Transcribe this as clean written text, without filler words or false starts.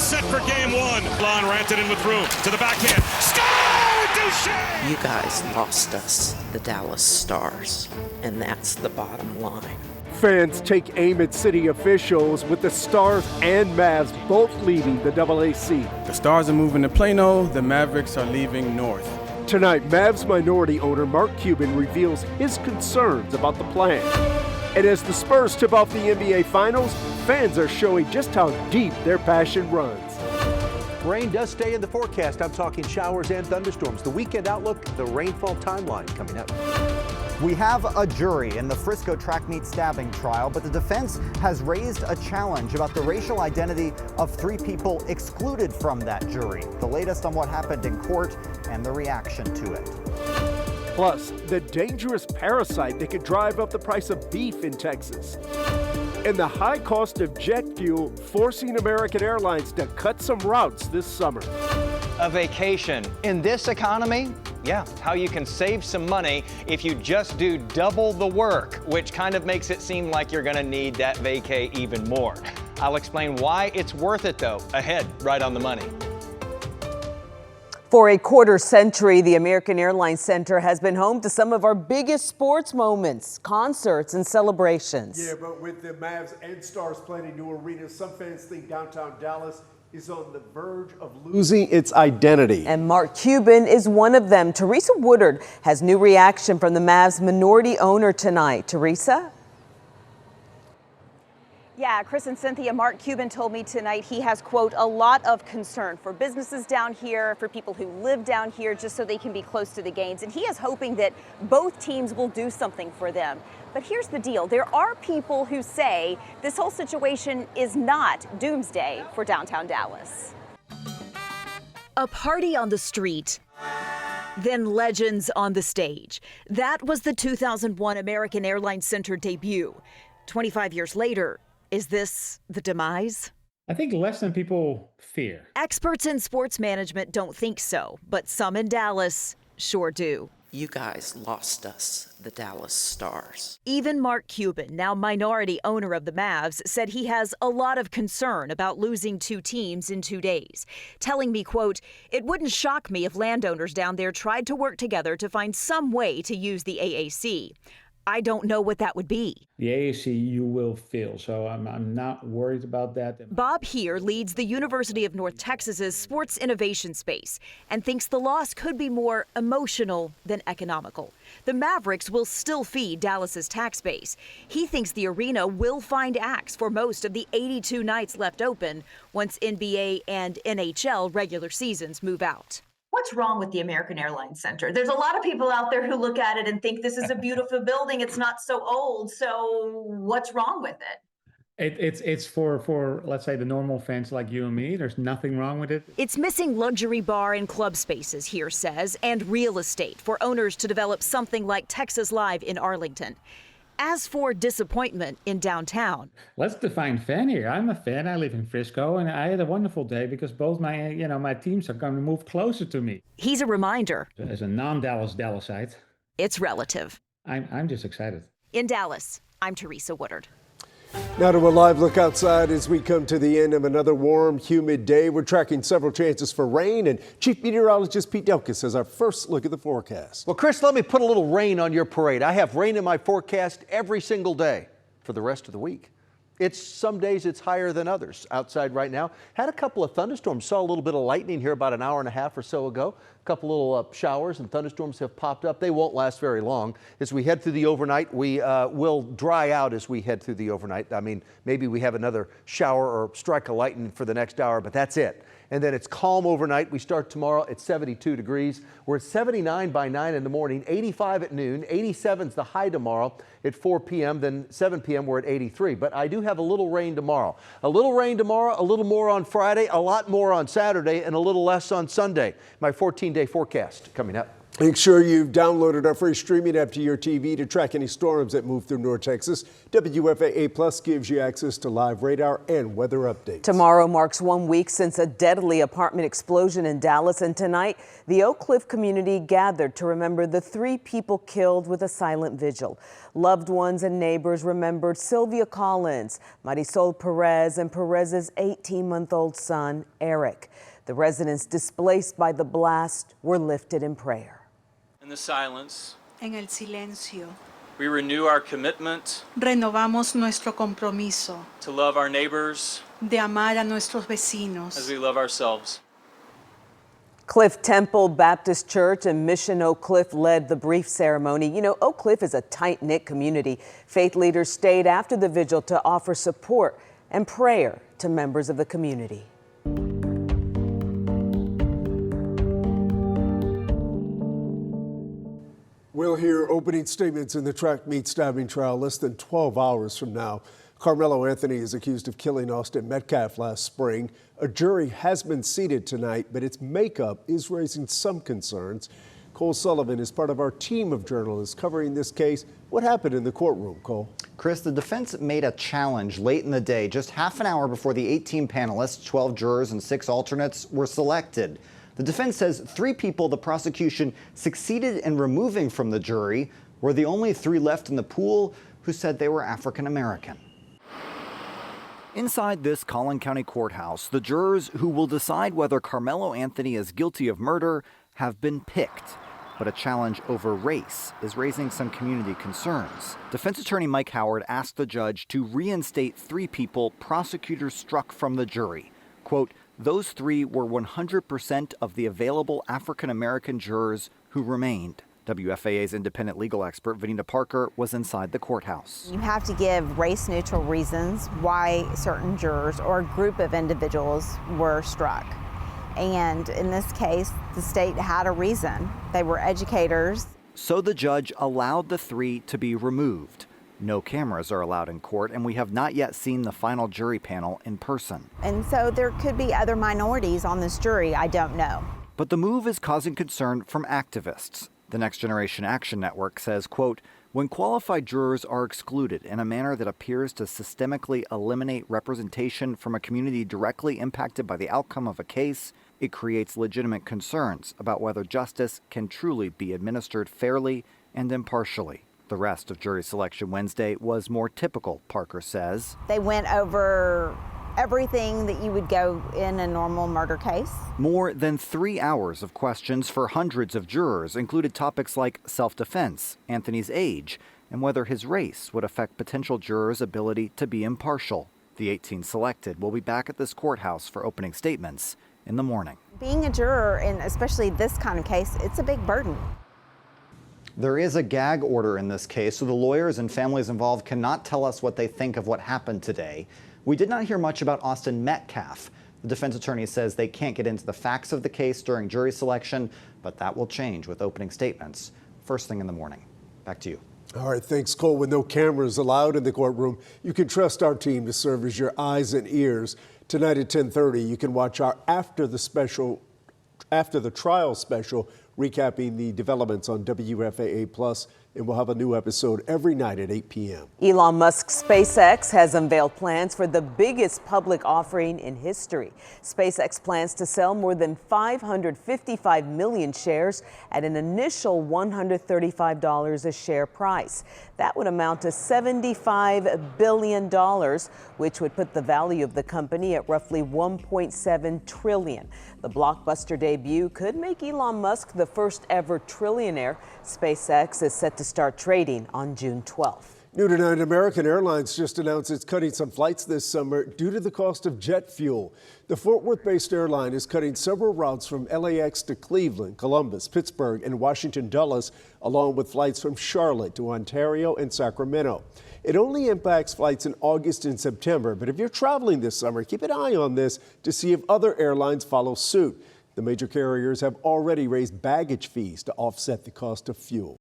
set for game one. Lon ranted in with room to the backhand. Score! Duchesne! You guys lost us, the Dallas Stars, and that's the bottom line. Fans take aim at city officials with the Stars and Mavs both leaving the AAC. The Stars are moving to Plano, the Mavericks are leaving north. Tonight, Mavs minority owner Mark Cuban reveals his concerns about the plan. And as the Spurs tip off the NBA Finals, fans are showing just how deep their passion runs. Rain does stay in the forecast. I'm talking showers and thunderstorms. The weekend outlook, the rainfall timeline coming up. We have a jury in the Frisco track meet stabbing trial, but the defense has raised a challenge about the racial identity of 3 people excluded from that jury. The latest on what happened in court and the reaction to it. Plus, the dangerous parasite that could drive up the price of beef in Texas. And the high cost of jet fuel forcing American Airlines to cut some routes this summer. A vacation in this economy? Yeah, how you can save some money if you just do double the work, which kind of makes it seem like you're gonna need that vacay even more. I'll explain why it's worth it though, ahead, right on the money. For a quarter century, the American Airlines Center has been home to some of our biggest sports moments, concerts, and celebrations. Yeah, but with the Mavs and Stars playing in new arenas, some fans think downtown Dallas is on the verge of losing its identity. And Mark Cuban is one of them. Teresa Woodard has new reaction from the Mavs minority owner tonight. Teresa? Yeah, Chris and Cynthia, Mark Cuban told me tonight he has, quote, a lot of concern for businesses down here, for people who live down here, just so they can be close to the games. And he is hoping that both teams will do something for them. But here's the deal. There are people who say this whole situation is not doomsday for downtown Dallas. A party on the street, then legends on the stage. That was the 2001 American Airlines Center debut. 25 years later, is this the demise? I think less than people fear. Experts in sports management don't think so, but some in Dallas sure do. You guys lost us, the Dallas Stars. Even Mark Cuban, now minority owner of the Mavs, said he has a lot of concern about losing 2 teams in 2 days, telling me, quote, "It wouldn't shock me if landowners down there tried to work together to find some way to use the AAC. I don't know what that would be." The AAC you will feel, so I'm not worried about that. Bob here leads the University of North Texas's sports innovation space and thinks the loss could be more emotional than economical. The Mavericks will still feed Dallas's tax base. He thinks the arena will find acts for most of the 82 nights left open once NBA and NHL regular seasons move out. What's wrong with the American Airlines Center? There's a lot of people out there who look at it and think this is a beautiful building. It's not so old. So what's wrong with it? It's for let's say the normal fans like you and me. There's nothing wrong with it. It's missing luxury bar and club spaces, here says, and real estate for owners to develop something like Texas Live in Arlington. As for disappointment in downtown. Let's define fan here. I'm a fan. I live in Frisco, and I had a wonderful day because both my teams are going to move closer to me. He's a reminder. As a non-Dallas Dallasite, it's relative. I'm just excited. In Dallas, I'm Teresa Woodard. Now to a live look outside as we come to the end of another warm, humid day. We're tracking several chances for rain, and Chief Meteorologist Pete Delkus has our first look at the forecast. Well, Chris, let me put a little rain on your parade. I have rain in my forecast every single day for the rest of the week. Some days it's higher than others. Outside right now, had a couple of thunderstorms. Saw a little bit of lightning here about an hour and a half or so ago. A couple little showers and thunderstorms have popped up. They won't last very long. As we head through the overnight, we will dry out as we head through the overnight. I mean, maybe we have another shower or strike of lightning for the next hour, but that's it. And then it's calm overnight. We start tomorrow at 72 degrees. We're at 79 by 9 in the morning, 85 at noon, 87 is the high tomorrow at 4 p.m. Then 7 p.m. we're at 83. But I do have a little rain tomorrow. A little rain tomorrow, a little more on Friday, a lot more on Saturday, and a little less on Sunday. My 14-day forecast coming up. Make sure you've downloaded our free streaming app to your TV to track any storms that move through North Texas. WFAA Plus gives you access to live radar and weather updates. Tomorrow marks 1 week since a deadly apartment explosion in Dallas, and tonight the Oak Cliff community gathered to remember the 3 people killed with a silent vigil. Loved ones and neighbors remembered Sylvia Collins, Marisol Perez, and Perez's 18-month-old son, Eric. The residents displaced by the blast were lifted in prayer. In the silence, en el silencio, we renew our commitment renovamos nuestro compromiso to love our neighbors de amar a nuestros vecinos as we love ourselves. Cliff Temple Baptist Church and Mission Oak Cliff led the brief ceremony. You know, Oak Cliff is a tight-knit community. Faith leaders stayed after the vigil to offer support and prayer to members of the community. We'll hear opening statements in the track meet stabbing trial less than 12 hours from now. Carmelo Anthony is accused of killing Austin Metcalf last spring. A jury has been seated tonight, but its makeup is raising some concerns. Cole Sullivan is part of our team of journalists covering this case. What happened in the courtroom, Cole? Chris, the defense made a challenge late in the day, just half an hour before the 18 panelists, 12 jurors and 6 alternates were selected. The defense says 3 people the prosecution succeeded in removing from the jury were the only 3 left in the pool who said they were African American. Inside this Collin County courthouse, the jurors who will decide whether Carmelo Anthony is guilty of murder have been picked. But a challenge over race is raising some community concerns. Defense attorney Mike Howard asked the judge to reinstate 3 people prosecutors struck from the jury. Quote, those 3 were 100% of the available African-American jurors who remained. WFAA's independent legal expert, Vanita Parker, was inside the courthouse. You have to give race-neutral reasons why certain jurors or a group of individuals were struck. And in this case, the state had a reason. They were educators. So the judge allowed the 3 to be removed. No cameras are allowed in court, and we have not yet seen the final jury panel in person. And so there could be other minorities on this jury, I don't know. But the move is causing concern from activists. The Next Generation Action Network says, quote, when qualified jurors are excluded in a manner that appears to systemically eliminate representation from a community directly impacted by the outcome of a case, it creates legitimate concerns about whether justice can truly be administered fairly and impartially. The rest of jury selection Wednesday was more typical, Parker says. They went over everything that you would go in a normal murder case. More than 3 hours of questions for hundreds of jurors included topics like self-defense, Anthony's age, and whether his race would affect potential jurors' ability to be impartial. The 18 selected will be back at this courthouse for opening statements in the morning. Being a juror, and especially this kind of case, it's a big burden. There is a gag order in this case, so the lawyers and families involved cannot tell us what they think of what happened today. We did not hear much about Austin Metcalf. The defense attorney says they can't get into the facts of the case during jury selection, but that will change with opening statements first thing in the morning. Back to you. All right, thanks, Cole. With no cameras allowed in the courtroom, you can trust our team to serve as your eyes and ears. Tonight at 10:30, you can watch our After the Trial special, recapping the developments on WFAA Plus, and we'll have a new episode every night at 8 p.m. Elon Musk's SpaceX has unveiled plans for the biggest public offering in history. SpaceX plans to sell more than 555 million shares at an initial $135 a share price. That would amount to $75 billion, which would put the value of the company at roughly $1.7 trillion. The blockbuster debut could make Elon Musk the first ever trillionaire. SpaceX is set to start trading on June 12th. New tonight, American Airlines just announced it's cutting some flights this summer due to the cost of jet fuel. The Fort Worth-based airline is cutting several routes from LAX to Cleveland, Columbus, Pittsburgh, and Washington Dulles, along with flights from Charlotte to Ontario and Sacramento. It only impacts flights in August and September, but if you're traveling this summer, keep an eye on this to see if other airlines follow suit. The major carriers have already raised baggage fees to offset the cost of fuel.